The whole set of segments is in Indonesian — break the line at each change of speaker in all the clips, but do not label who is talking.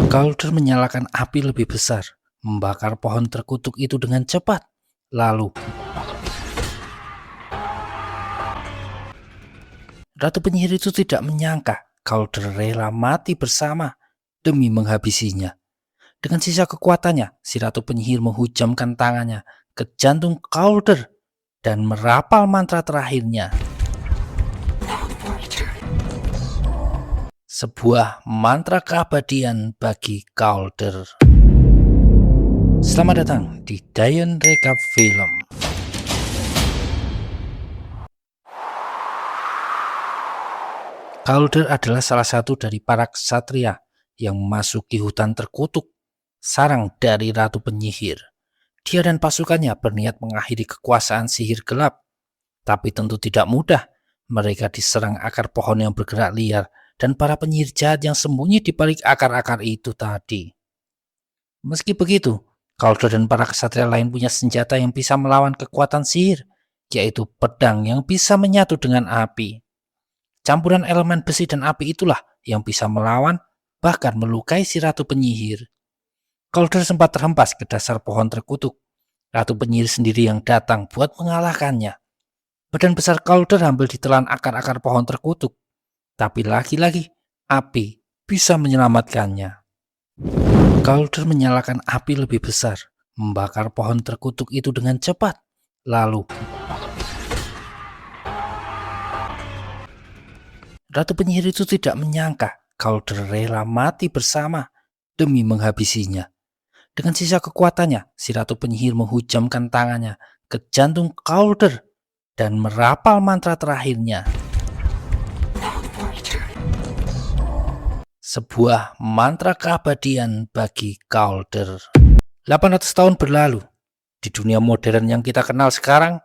Calder menyalakan api lebih besar, membakar pohon terkutuk itu dengan cepat. Lalu, Ratu Penyihir itu tidak menyangka Calder rela mati bersama demi menghabisinya. Dengan sisa kekuatannya, si Ratu Penyihir menghujamkan tangannya ke jantung Calder dan merapal mantra terakhirnya. Sebuah mantra keabadian bagi Calder. Selamat datang di Dayon Recap Film. Calder adalah salah satu dari para ksatria yang memasuki hutan terkutuk, sarang dari Ratu Penyihir. Dia dan pasukannya berniat mengakhiri kekuasaan sihir gelap, tapi tentu tidak mudah. Mereka diserang akar pohon yang bergerak liar dan para penyihir jahat yang sembunyi di balik akar-akar itu tadi. Meski begitu, Calder dan para ksatria lain punya senjata yang bisa melawan kekuatan sihir, yaitu pedang yang bisa menyatu dengan api. Campuran elemen besi dan api itulah yang bisa melawan, bahkan melukai si Ratu Penyihir. Calder sempat terhempas ke dasar pohon terkutuk. Ratu Penyihir sendiri yang datang buat mengalahkannya. Badan besar Calder hampir ditelan akar-akar pohon terkutuk. Tapi lagi-lagi, api bisa menyelamatkannya. Calder menyalakan api lebih besar, membakar pohon terkutuk itu dengan cepat. Lalu, Ratu Penyihir itu tidak menyangka Calder rela mati bersama demi menghabisinya. Dengan sisa kekuatannya, si Ratu Penyihir menghujamkan tangannya ke jantung Calder dan merapal mantra terakhirnya. Sebuah mantra keabadian bagi Calder. 800 tahun berlalu. Di dunia modern yang kita kenal sekarang,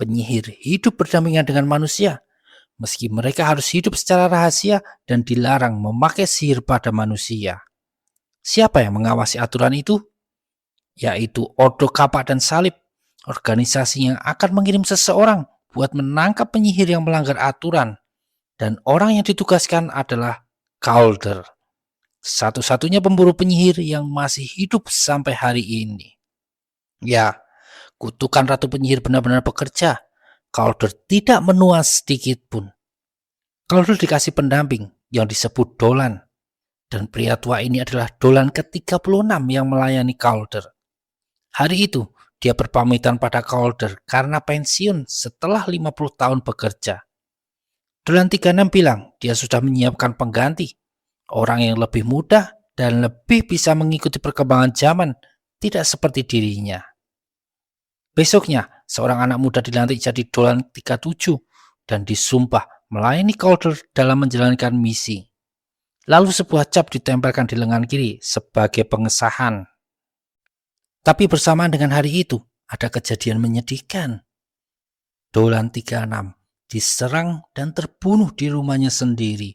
penyihir hidup berdampingan dengan manusia. Meski mereka harus hidup secara rahasia dan dilarang memakai sihir pada manusia. Siapa yang mengawasi aturan itu? Yaitu Ordo Kapak dan Salib, organisasi yang akan mengirim seseorang buat menangkap penyihir yang melanggar aturan. Dan orang yang ditugaskan adalah Calder, satu-satunya pemburu penyihir yang masih hidup sampai hari ini. Ya, kutukan Ratu Penyihir benar-benar bekerja. Calder tidak menua sedikit pun. Calder dikasih pendamping yang disebut Dolan. Dan pria tua ini adalah Dolan ke-36 yang melayani Calder. Hari itu, dia berpamitan pada Calder karena pensiun setelah 50 tahun bekerja. Dolan 36 bilang dia sudah menyiapkan pengganti, orang yang lebih mudah dan lebih bisa mengikuti perkembangan zaman, tidak seperti dirinya. Besoknya, seorang anak muda dilantik jadi Dolan 37 dan disumpah melayani Calder dalam menjalankan misi. Lalu sebuah cap ditempelkan di lengan kiri sebagai pengesahan. Tapi bersamaan dengan hari itu, ada kejadian menyedihkan. Dolan 36 diserang dan terbunuh di rumahnya sendiri.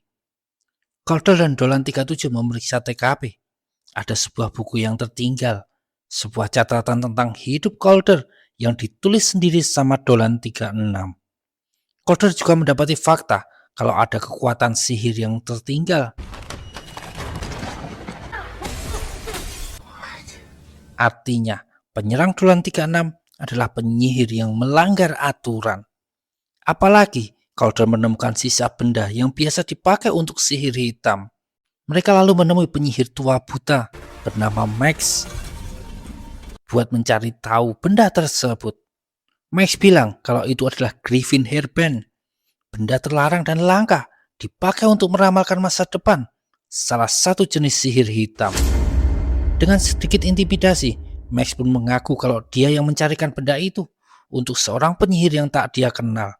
Calder dan Dolan 37 memeriksa TKP. Ada sebuah buku yang tertinggal, sebuah catatan tentang hidup Calder yang ditulis sendiri sama Dolan 36. Calder juga mendapati fakta kalau ada kekuatan sihir yang tertinggal. Artinya, penyerang Dolan 36 adalah penyihir yang melanggar aturan. Apalagi Calder menemukan sisa benda yang biasa dipakai untuk sihir hitam. Mereka lalu menemui penyihir tua buta bernama Max buat mencari tahu benda tersebut. Max bilang kalau itu adalah Griffin Hairband, benda terlarang dan langka, dipakai untuk meramalkan masa depan, salah satu jenis sihir hitam. Dengan sedikit intimidasi, Max pun mengaku kalau dia yang mencarikan benda itu untuk seorang penyihir yang tak dia kenal.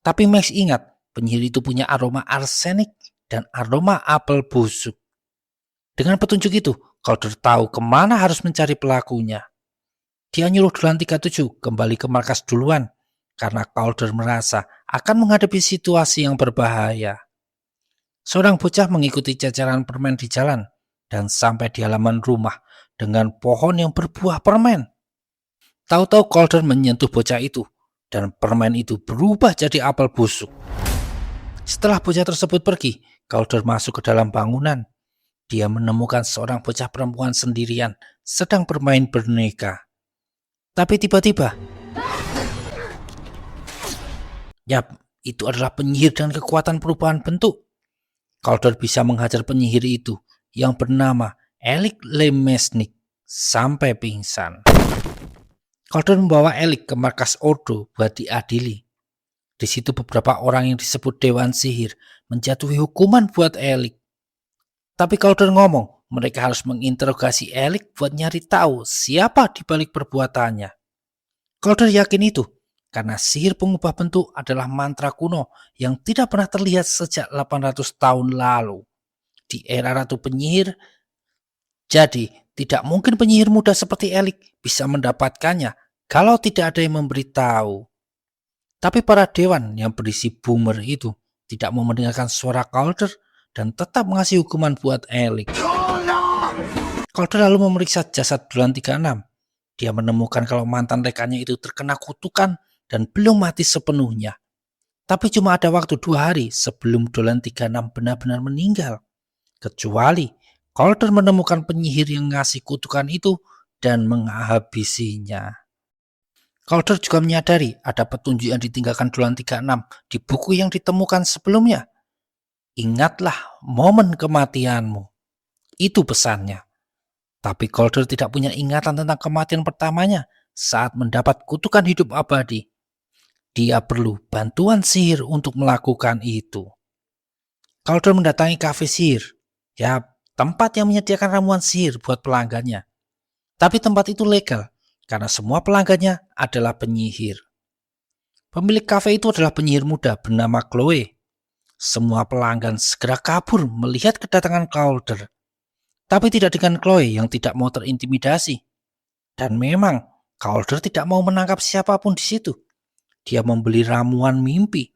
Tapi Max ingat, penyihir itu punya aroma arsenik dan aroma apel busuk. Dengan petunjuk itu, Calder tahu kemana harus mencari pelakunya. Dia nyuruh Dolan 37 kembali ke markas duluan, karena Calder merasa akan menghadapi situasi yang berbahaya. Seorang bocah mengikuti jajaran permen di jalan, dan sampai di halaman rumah dengan pohon yang berbuah permen. Tahu-tahu Calder menyentuh bocah itu, dan permen itu berubah jadi apel busuk. Setelah bocah tersebut pergi, Calder masuk ke dalam bangunan. dia menemukan seorang bocah perempuan sendirian sedang bermain boneka. Tapi tiba-tiba, yap, itu adalah penyihir dengan kekuatan perubahan bentuk. Calder bisa menghajar penyihir itu yang bernama Elik Lemesnik sampai pingsan. Calder membawa Elik ke markas Ordo buat diadili. Di situ beberapa orang yang disebut Dewan Sihir menjatuhi hukuman buat Elik. Tapi Calder ngomong, mereka harus menginterogasi Elik buat nyari tahu siapa di balik perbuatannya. Calder yakin itu, karena sihir pengubah bentuk adalah mantra kuno yang tidak pernah terlihat sejak 800 tahun lalu. Di era Ratu Penyihir, jadi tidak mungkin penyihir muda seperti Elik bisa mendapatkannya kalau tidak ada yang memberitahu. Tapi para dewan yang berisi boomer itu tidak mau mendengarkan suara Calder dan tetap mengasih hukuman buat Elik. Calder lalu memeriksa jasad Dolan 36. Dia menemukan kalau mantan rekannya itu terkena kutukan dan belum mati sepenuhnya. Tapi cuma ada waktu 2 hari sebelum Dolan 36 benar-benar meninggal. Kecuali Calder menemukan penyihir yang ngasih kutukan itu dan menghabisinya. Calder juga menyadari ada petunjuk yang ditinggalkan Dolan 36 di buku yang ditemukan sebelumnya. Ingatlah momen kematianmu. Itu pesannya. Tapi Calder tidak punya ingatan tentang kematian pertamanya saat mendapat kutukan hidup abadi. Dia perlu bantuan sihir untuk melakukan itu. Calder mendatangi kafe sihir. Ya, tempat yang menyediakan ramuan sihir buat pelanggannya. Tapi tempat itu legal karena semua pelanggannya adalah penyihir. Pemilik kafe itu adalah penyihir muda bernama Chloe. Semua pelanggan segera kabur melihat kedatangan Calder. Tapi tidak dengan Chloe yang tidak mau terintimidasi. Dan memang Calder tidak mau menangkap siapapun di situ. Dia membeli ramuan mimpi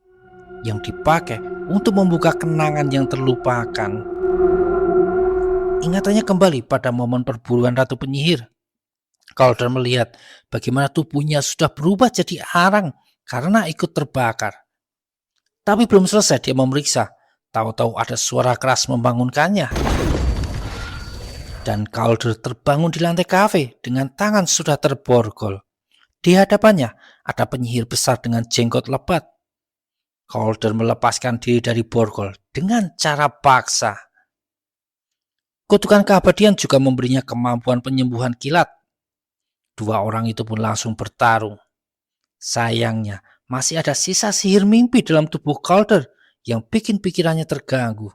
yang dipakai untuk membuka kenangan yang terlupakan. Ingatannya kembali pada momen perburuan Ratu Penyihir. Calder melihat bagaimana tubuhnya sudah berubah jadi arang karena ikut terbakar. Tapi belum selesai dia memeriksa, tahu-tahu ada suara keras membangunkannya. Dan Calder terbangun di lantai kafe dengan tangan sudah terborgol. Di hadapannya ada penyihir besar dengan jenggot lebat. Calder melepaskan diri dari borgol dengan cara paksa. Kutukan keabadian juga memberinya kemampuan penyembuhan kilat. 2 orang itu pun langsung bertarung. Sayangnya, masih ada sisa sihir mimpi dalam tubuh Calder yang bikin pikirannya terganggu.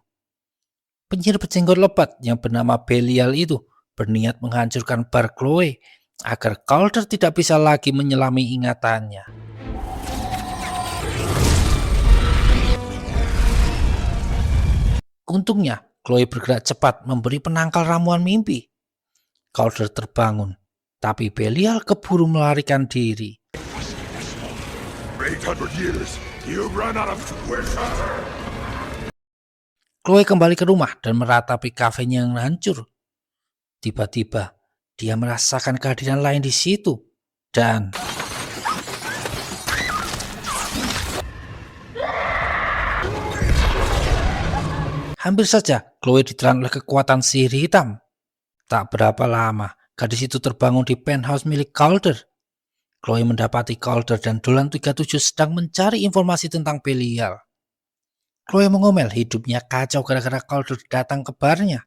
Penyihir berjenggot lebat yang bernama Belial itu berniat menghancurkan bar Chloe agar Calder tidak bisa lagi menyelami ingatannya. Untungnya, Chloe bergerak cepat memberi penangkal ramuan mimpi. Calder terbangun, tapi Belial keburu melarikan diri.
800 years, you run out of wisdom.
Chloe kembali ke rumah dan meratapi kafenya yang hancur. Tiba-tiba, dia merasakan kehadiran lain di situ. Dan hampir saja Chloe ditelan oleh kekuatan sihir hitam. Tak berapa lama, gadis itu terbangun di penthouse milik Calder. Chloe mendapati Calder dan Dolan 37 sedang mencari informasi tentang Belial. Chloe mengomel hidupnya kacau gara-gara Calder datang ke barnya.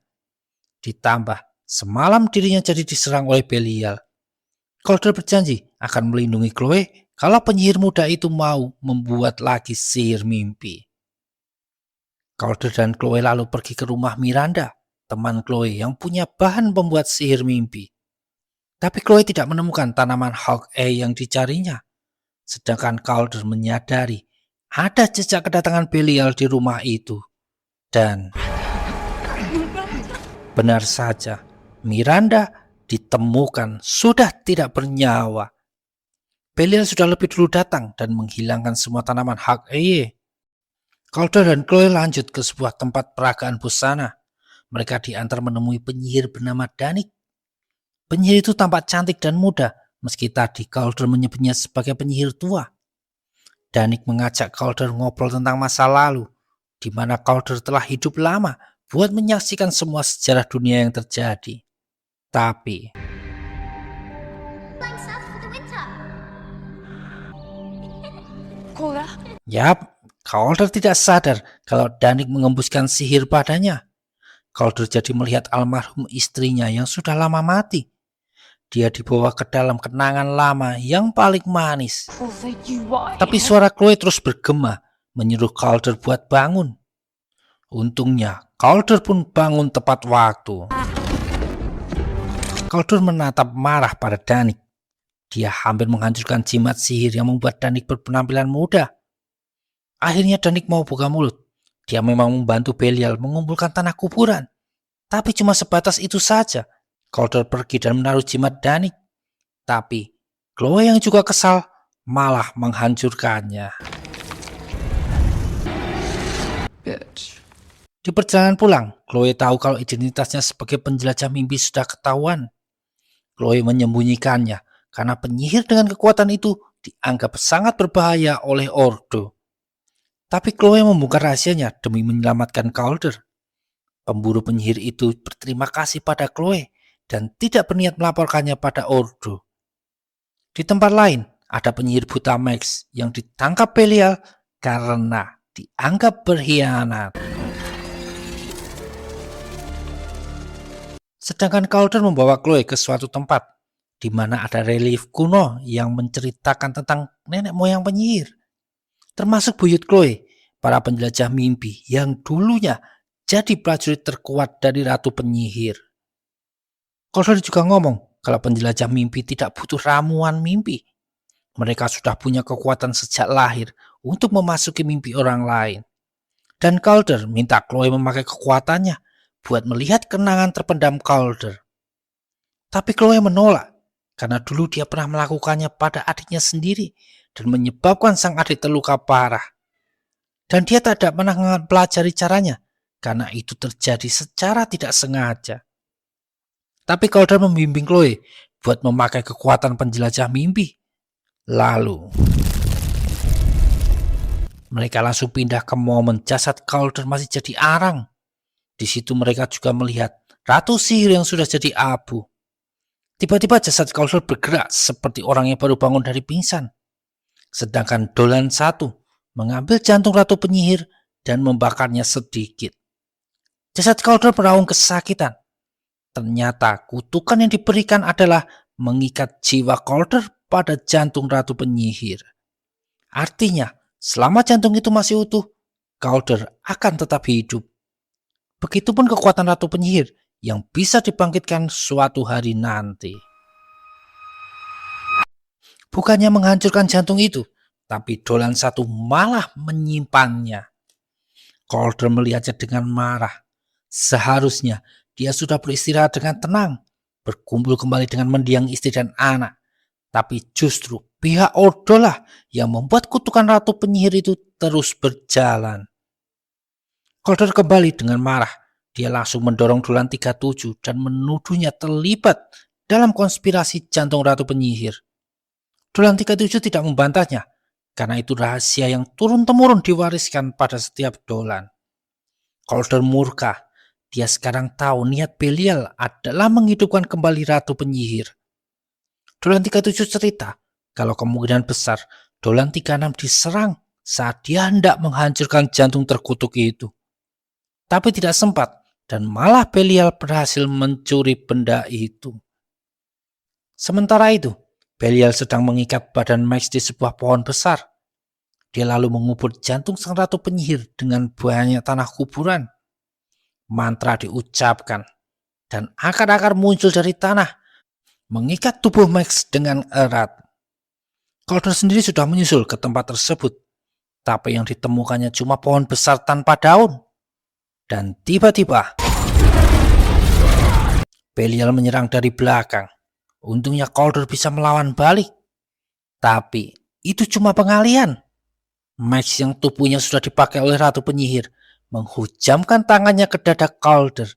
Ditambah, semalam dirinya jadi diserang oleh Belial. Calder berjanji akan melindungi Chloe kalau penyihir muda itu mau membuat lagi sihir mimpi. Calder dan Chloe lalu pergi ke rumah Miranda, teman Chloe yang punya bahan pembuat sihir mimpi. Tapi Chloe tidak menemukan tanaman Hawk-Eye yang dicarinya. Sedangkan Calder menyadari ada jejak kedatangan Belial di rumah itu. Dan benar saja, Miranda ditemukan sudah tidak bernyawa. Belial sudah lebih dulu datang dan menghilangkan semua tanaman Hawk-Eye. Calder dan Chloe lanjut ke sebuah tempat peragaan busana. Mereka diantar menemui penyihir bernama Danik. Penyihir itu tampak cantik dan muda, meski tadi Calder menyebutnya sebagai penyihir tua. Danik mengajak Calder ngobrol tentang masa lalu, di mana Calder telah hidup lama buat menyaksikan semua sejarah dunia yang terjadi. Tapi,
Flying south for the winter.
yap, Calder tidak sadar kalau Danik mengembuskan sihir padanya. Calder jadi melihat almarhum istrinya yang sudah lama mati. Dia dibawa ke dalam kenangan lama yang paling manis. Tapi suara Chloe terus bergema, menyuruh Calder buat bangun. Untungnya, Calder pun bangun tepat waktu. Calder menatap marah pada Danik. Dia hampir menghancurkan jimat sihir yang membuat Danik berpenampilan muda. Akhirnya Danik mau buka mulut. Dia memang membantu Belial mengumpulkan tanah kuburan. Tapi cuma sebatas itu saja. Calder pergi dan menaruh jimat Danik. Tapi Chloe yang juga kesal malah menghancurkannya. Di perjalanan pulang, Chloe tahu kalau identitasnya sebagai penjelajah mimpi sudah ketahuan. Chloe menyembunyikannya karena penyihir dengan kekuatan itu dianggap sangat berbahaya oleh Ordo. Tapi Chloe membongkar rahasianya demi menyelamatkan Calder. Pemburu penyihir itu berterima kasih pada Chloe dan tidak berniat melaporkannya pada Ordo. Di tempat lain, ada penyihir buta Max yang ditangkap Belial karena dianggap berkhianat. Sedangkan Calder membawa Chloe ke suatu tempat di mana ada relief kuno yang menceritakan tentang nenek moyang penyihir, termasuk buyut Chloe, para penjelajah mimpi yang dulunya jadi prajurit terkuat dari ratu penyihir. Calder juga ngomong kalau penjelajah mimpi tidak butuh ramuan mimpi. Mereka sudah punya kekuatan sejak lahir untuk memasuki mimpi orang lain. Dan Calder minta Chloe memakai kekuatannya buat melihat kenangan terpendam Calder. Tapi Chloe menolak karena dulu dia pernah melakukannya pada adiknya sendiri dan menyebabkan sang adik terluka parah. Dan dia tidak pernah mempelajari caranya karena itu terjadi secara tidak sengaja. Tapi Calder membimbing Chloe buat memakai kekuatan penjelajah mimpi. Lalu, mereka langsung pindah ke momen jasad Calder masih jadi arang. Di situ mereka juga melihat ratu sihir yang sudah jadi abu. Tiba-tiba jasad Calder bergerak seperti orang yang baru bangun dari pingsan. Sedangkan Dolan satu mengambil jantung ratu penyihir dan membakarnya sedikit. Jasad Calder meraung kesakitan. Ternyata kutukan yang diberikan adalah mengikat jiwa Calder pada jantung ratu penyihir. Artinya, selama jantung itu masih utuh, Calder akan tetap hidup. Begitupun kekuatan ratu penyihir yang bisa dibangkitkan suatu hari nanti. Bukannya menghancurkan jantung itu, tapi Dolan satu malah menyimpannya. Calder melihatnya dengan marah. Seharusnya dia sudah beristirahat dengan tenang, berkumpul kembali dengan mendiang istri dan anak. Tapi justru pihak Ordo lah yang membuat kutukan ratu penyihir itu terus berjalan. Calder kembali dengan marah. Dia langsung mendorong Dolan 37 dan menuduhnya terlibat dalam konspirasi jantung ratu penyihir. Dolan 37 tidak membantahnya, karena itu rahasia yang turun-temurun diwariskan pada setiap Dolan. Calder murka. Dia sekarang tahu niat Belial adalah menghidupkan kembali ratu penyihir. Dolan 37 cerita kalau kemungkinan besar Dolan 36 diserang saat dia hendak menghancurkan jantung terkutuk itu. Tapi tidak sempat dan malah Belial berhasil mencuri benda itu. Sementara itu, Belial sedang mengikat badan Max di sebuah pohon besar. Dia lalu mengubur jantung sang ratu penyihir dengan banyak tanah kuburan. Mantra diucapkan dan akar-akar muncul dari tanah, mengikat tubuh Max dengan erat. Calder sendiri sudah menyusul ke tempat tersebut, tapi yang ditemukannya cuma pohon besar tanpa daun. Dan tiba-tiba, Belial menyerang dari belakang. Untungnya Calder bisa melawan balik. Tapi itu cuma pengalian. Max yang tubuhnya sudah dipakai oleh ratu penyihir menghujamkan tangannya ke dada Calder.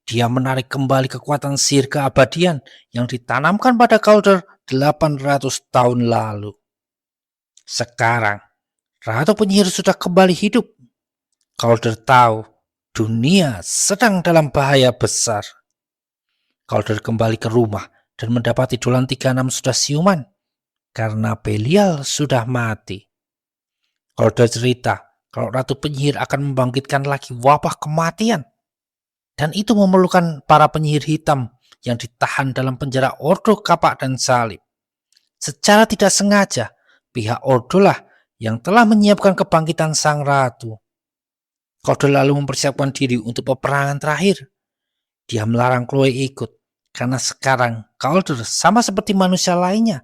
Dia menarik kembali kekuatan sihir keabadian yang ditanamkan pada Calder 800 tahun lalu. Sekarang, ratu penyihir sudah kembali hidup. Calder tahu dunia sedang dalam bahaya besar. Calder kembali ke rumah dan mendapati Dolan 36 sudah siuman karena Belial sudah mati. Calder cerita kalau Ratu Penyihir akan membangkitkan lagi wabah kematian, dan itu memerlukan para penyihir hitam yang ditahan dalam penjara Ordo Kapak dan Salib. Secara tidak sengaja, pihak Ordo lah yang telah menyiapkan kebangkitan Sang Ratu. Calder lalu mempersiapkan diri untuk peperangan terakhir. Dia melarang Chloe ikut, karena sekarang Calder sama seperti manusia lainnya,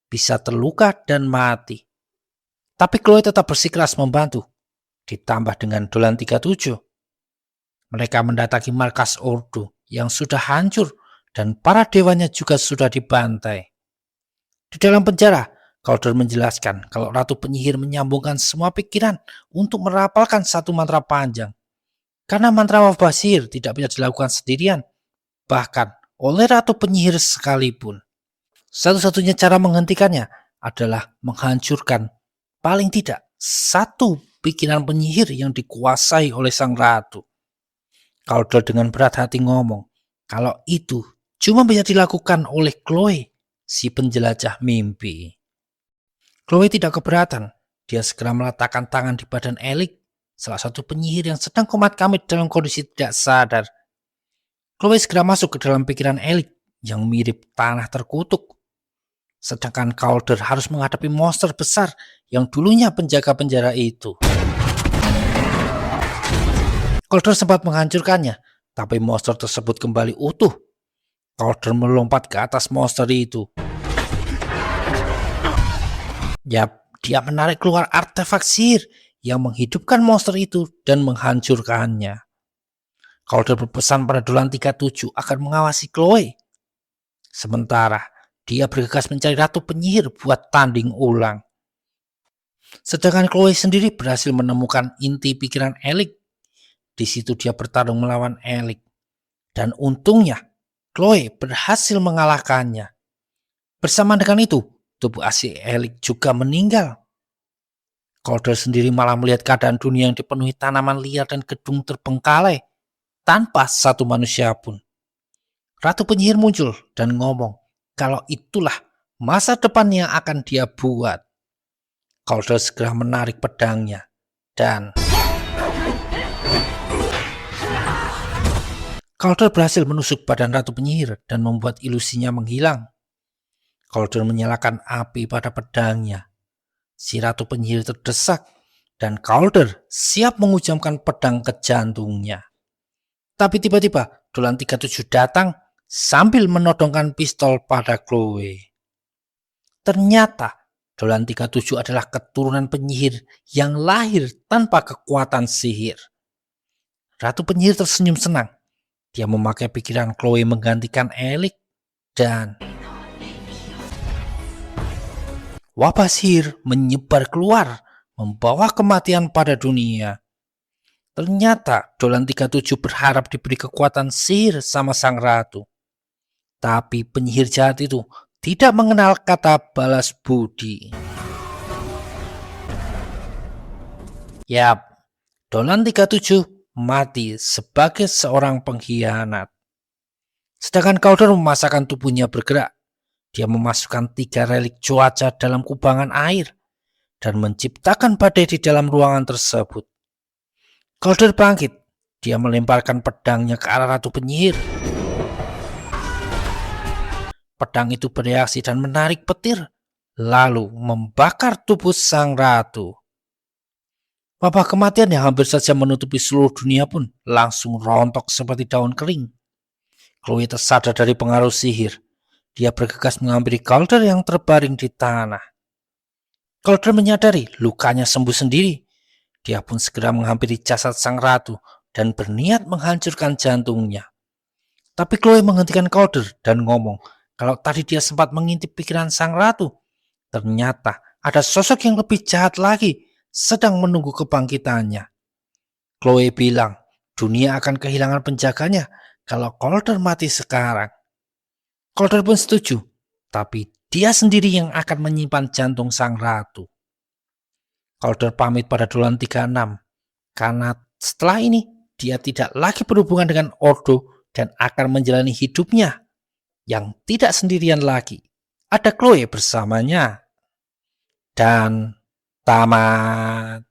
bisa terluka dan mati. Tapi Chloe tetap bersikeras membantu, ditambah dengan Dolan 37. Mereka mendatangi markas Ordo yang sudah hancur dan para dewanya juga sudah dibantai. Di dalam penjara, Calder menjelaskan kalau Ratu Penyihir menyambungkan semua pikiran untuk merapalkan satu mantra panjang. Karena mantra wabah sihir tidak bisa dilakukan sendirian, bahkan oleh Ratu Penyihir sekalipun. Satu-satunya cara menghentikannya adalah menghancurkan paling tidak satu pikiran penyihir yang dikuasai oleh Sang Ratu. Calder dengan berat hati ngomong kalau itu cuma bisa dilakukan oleh Chloe, si penjelajah mimpi. Chloe tidak keberatan. Dia segera meletakkan tangan di badan Elik, salah satu penyihir yang sedang komat-kamit dalam kondisi tidak sadar. Chloe segera masuk ke dalam pikiran Elik yang mirip tanah terkutuk. Sedangkan Calder harus menghadapi monster besar yang dulunya penjaga penjara itu. Calder sempat menghancurkannya, tapi monster tersebut kembali utuh. Calder melompat ke atas monster itu. Yap, dia menarik keluar artefak sihir yang menghidupkan monster itu dan menghancurkannya. Calder berpesan pada Dolan 37 akan mengawasi Chloe. Sementara dia bergegas mencari Ratu Penyihir buat tanding ulang. Sedangkan Chloe sendiri berhasil menemukan inti pikiran Elik. Di situ dia bertarung melawan Elik. Dan untungnya, Chloe berhasil mengalahkannya. Bersama dengan itu, tubuh asli Elik juga meninggal. Calder sendiri malah melihat keadaan dunia yang dipenuhi tanaman liar dan gedung terbengkalai, tanpa satu manusia pun. Ratu Penyihir muncul dan ngomong kalau itulah masa depan yang akan dia buat. Calder segera menarik pedangnya dan Calder berhasil menusuk badan Ratu Penyihir dan membuat ilusinya menghilang. Calder menyalakan api pada pedangnya. Si Ratu Penyihir terdesak dan Calder siap menghujamkan pedang ke jantungnya. Tapi tiba-tiba Dolan 37 datang sambil menodongkan pistol pada Chloe. Ternyata Dolan 37 adalah keturunan penyihir yang lahir tanpa kekuatan sihir. Ratu Penyihir tersenyum senang. Dia memakai pikiran Chloe menggantikan Elik dan wabah sihir menyebar keluar, membawa kematian pada dunia. Ternyata Dolan 37 berharap diberi kekuatan sihir sama Sang Ratu. Tapi penyihir jahat itu tidak mengenal kata balas budi. Yap, Dolan 37 mati sebagai seorang pengkhianat. Sedangkan Calder memaksakan tubuhnya bergerak. Dia memasukkan 3 relik cuaca dalam kubangan air dan menciptakan badai di dalam ruangan tersebut. Calder bangkit. Dia melemparkan pedangnya ke arah Ratu Penyihir. Pedang itu bereaksi dan menarik petir, lalu membakar tubuh Sang Ratu. Wabah kematian yang hampir saja menutupi seluruh dunia pun langsung rontok seperti daun kering. Chloe tersadar dari pengaruh sihir. Dia bergegas menghampiri Calder yang terbaring di tanah. Calder menyadari lukanya sembuh sendiri. Dia pun segera menghampiri jasad Sang Ratu dan berniat menghancurkan jantungnya. Tapi Chloe menghentikan Calder dan ngomong kalau tadi dia sempat mengintip pikiran Sang Ratu. Ternyata ada sosok yang lebih jahat lagi sedang menunggu kebangkitannya. Chloe bilang dunia akan kehilangan penjaganya kalau Calder mati sekarang. Calder pun setuju, tapi dia sendiri yang akan menyimpan jantung Sang Ratu. Calder pamit pada Dolan 36, karena setelah ini dia tidak lagi berhubungan dengan Ordo dan akan menjalani hidupnya yang tidak sendirian lagi. Ada Chloe bersamanya. Dan tamat.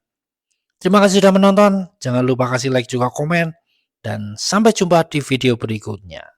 Terima kasih sudah menonton. Jangan lupa kasih like juga komen. Dan sampai jumpa di video berikutnya.